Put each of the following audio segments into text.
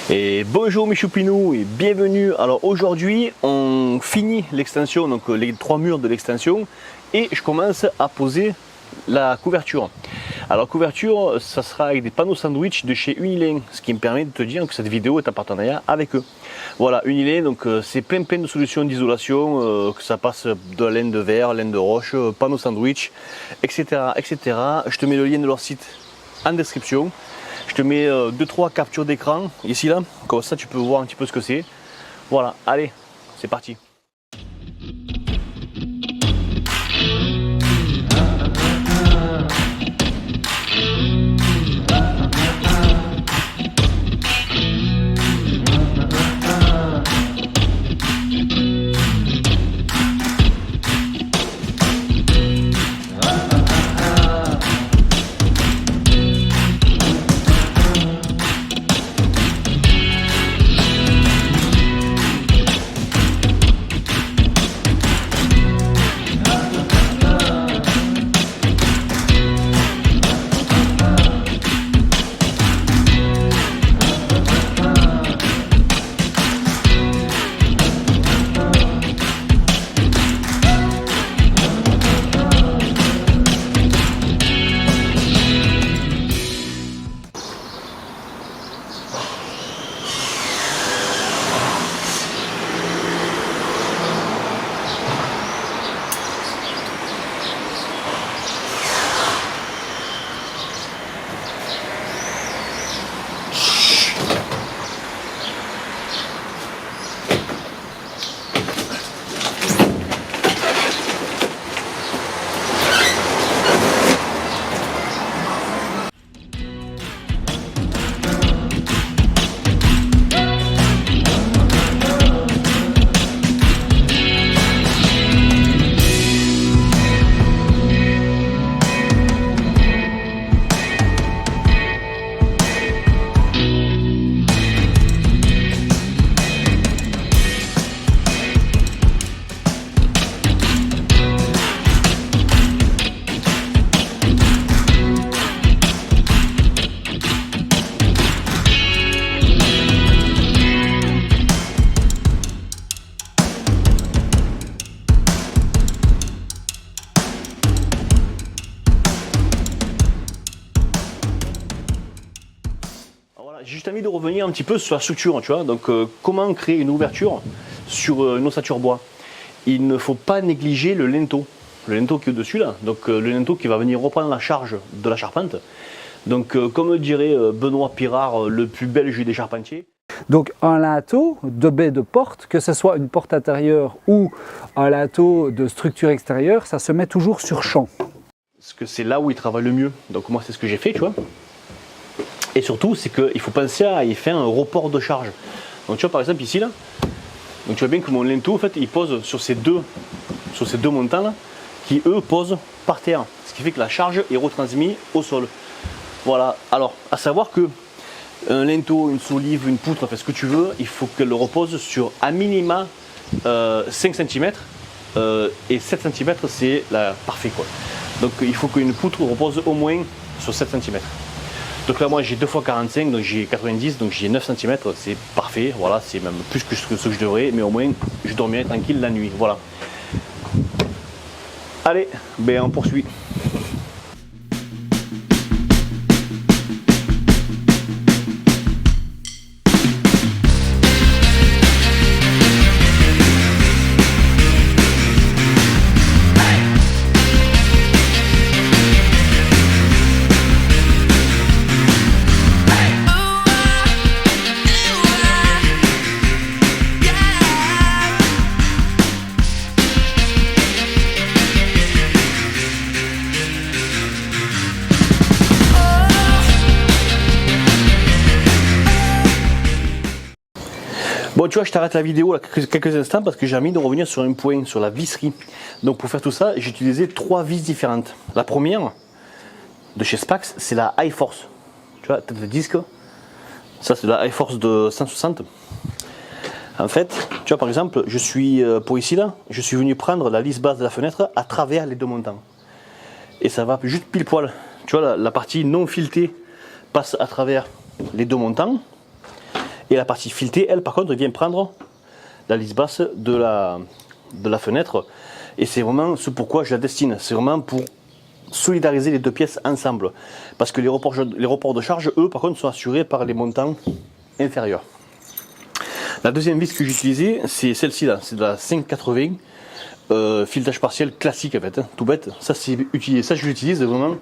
Et bonjour mes choupinous et bienvenue. Alors aujourd'hui on finit l'extension, donc les 3 murs de l'extension, et je commence à poser la couverture. Alors couverture, ça sera avec des panneaux sandwich de chez Unilin, ce qui me permet de te dire que cette vidéo est en partenariat avec eux. Voilà, Unilin, donc c'est plein de solutions d'isolation, que ça passe de la laine de verre, laine de roche, panneaux sandwich, etc., etc. Je te mets le lien de leur site en description. Je te mets 2-3 captures d'écran ici là, comme ça tu peux voir un petit peu ce que c'est. Voilà, allez, c'est parti. J'ai juste envie de revenir un petit peu sur la structure, tu vois. Donc, comment créer une ouverture sur une ossature bois. Il ne faut pas négliger le linteau qui est au-dessus là. Donc, le linteau qui va venir reprendre la charge de la charpente. Donc, comme dirait Benoît Pirard, le plus belge des charpentiers. Donc un linteau de baie de porte, que ce soit une porte intérieure ou un linteau de structure extérieure, ça se met toujours sur champ. Parce que c'est là où il travaille le mieux. Donc, moi, c'est ce que j'ai fait, tu vois. Et surtout, c'est qu'il faut penser à y faire un report de charge. Donc tu vois par exemple ici là, donc tu vois bien que mon linteau en fait il pose sur ces deux montants là, qui eux posent par terre. Ce qui fait que la charge est retransmise au sol. Voilà, alors à savoir que un linteau, une solive, une poutre, enfin ce que tu veux, il faut qu'elle repose sur à minima 5 cm et 7 cm c'est parfait quoi. Donc il faut qu'une poutre repose au moins sur 7 cm. Donc là moi j'ai 2 x 45, donc j'ai 90, donc j'ai 9 cm, c'est parfait, voilà, c'est même plus que ce que je devrais, mais au moins je dormirai tranquille la nuit, voilà. Allez, ben on poursuit. Bon, tu vois, je t'arrête la vidéo là, quelques instants parce que j'ai envie de revenir sur un point, sur la visserie. Donc pour faire tout ça, j'ai utilisé 3 vis différentes. La première, de chez Spax, c'est la High Force. Tu vois, tête de disque. Ça, c'est la High Force de 160. En fait, tu vois, par exemple, je suis, pour ici là, je suis venu prendre la lisse basse de la fenêtre à travers les 2 montants. Et ça va juste pile poil. Tu vois, la partie non filetée passe à travers les 2 montants. Et la partie filetée, elle, par contre, vient prendre la lisse basse de la fenêtre. Et c'est vraiment ce pourquoi je la destine. C'est vraiment pour solidariser les deux pièces ensemble. Parce que les reports de charge, eux, par contre, sont assurés par les montants inférieurs. La deuxième vis que j'ai utilisée, c'est celle-ci là, c'est de la 580, filetage partiel classique en fait, hein, tout bête. Ça, c'est utilisé. Ça, je l'utilise vraiment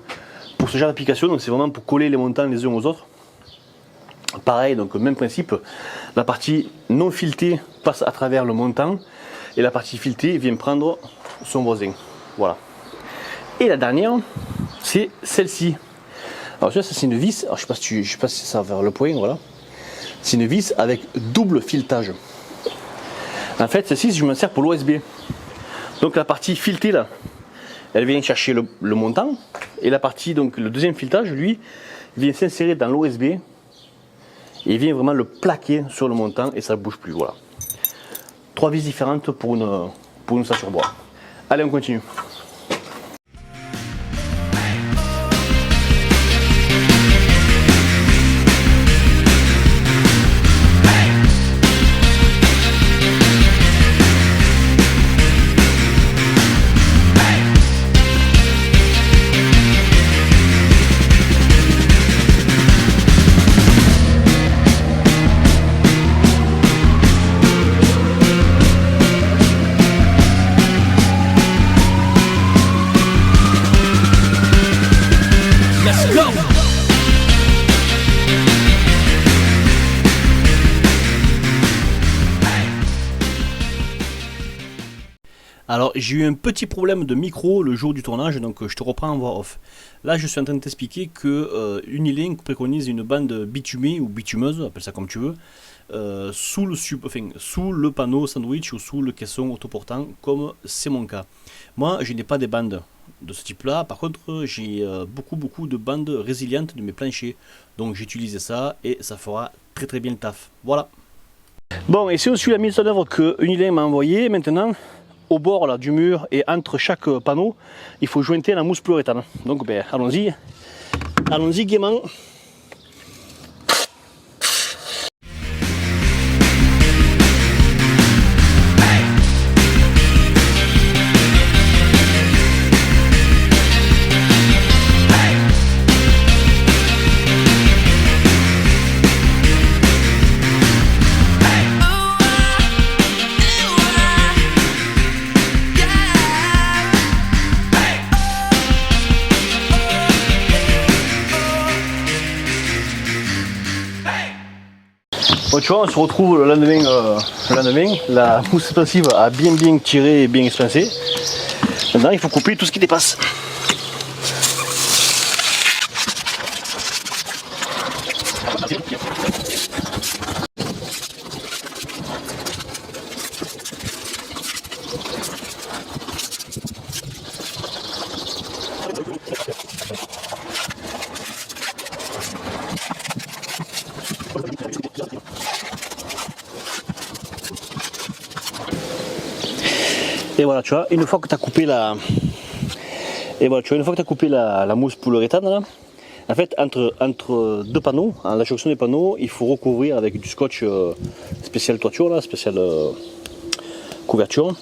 pour ce genre d'application, donc c'est vraiment pour coller les montants les uns aux autres. Pareil, donc même principe, la partie non filetée passe à travers le montant et la partie filetée vient prendre son voisin. Voilà. Et la dernière, c'est celle-ci. Alors ça c'est une vis, alors, je sais pas si ça va vers le point, voilà. C'est une vis avec double filetage. En fait, celle-ci, je m'en sers pour l'OSB. Donc la partie filetée là, elle vient chercher le montant et la partie, donc le deuxième filetage, lui, vient s'insérer dans l'OSB et il vient vraiment le plaquer sur le montant et ça ne bouge plus. Voilà. 3 vis différentes pour une ceinture bois. Allez, on continue. Alors j'ai eu un petit problème de micro le jour du tournage, donc je te reprends en voix off. Là je suis en train de t'expliquer que Unilink préconise une bande bitumée ou bitumeuse, appelle ça comme tu veux, sous le panneau sandwich ou sous le caisson autoportant, comme c'est mon cas. Moi je n'ai pas des bandes de ce type là, par contre j'ai beaucoup de bandes résilientes de mes planchers, donc j'ai utilisé ça et ça fera très bien le taf. Voilà. Bon, et si on suit la mise en œuvre que Unilink m'a envoyée, maintenant au bord là, du mur et entre chaque panneau, il faut jointer la mousse polyuréthane. Donc ben, allons-y gaiement. Bon, tu vois, on se retrouve le lendemain, la mousse expansive a bien tiré et bien expansé. Maintenant, il faut couper tout ce qui dépasse. Et voilà, tu vois, une fois que tu as coupé la mousse polyuréthane là, en fait entre deux panneaux, à la jonction des panneaux, il faut recouvrir avec du scotch spécial toiture là, spécial couverture.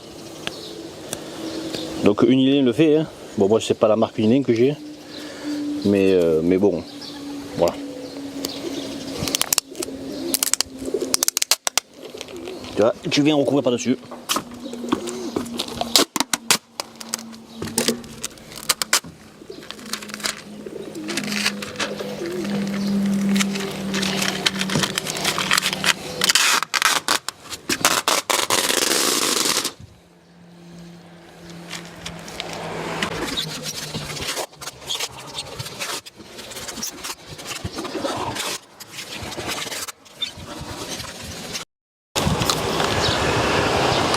Donc Unilink le fait, hein. Bon, moi c'est pas la marque Unilink que j'ai, mais bon, voilà. Tu vois, tu viens recouvrir par dessus.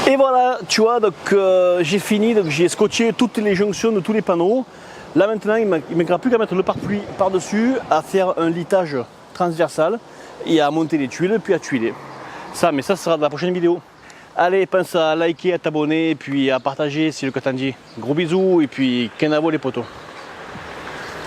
Et voilà, tu vois, donc j'ai fini, donc j'ai scotché toutes les jonctions de tous les panneaux. Là maintenant, il ne me manquera plus qu'à mettre le pare-pluie par-dessus, à faire un litage transversal et à monter les tuiles, puis à tuiler. Mais ça sera dans la prochaine vidéo. Allez, pense à liker, à t'abonner, et puis à partager si le cas t'en dit. Gros bisous, et puis kenavo les potos.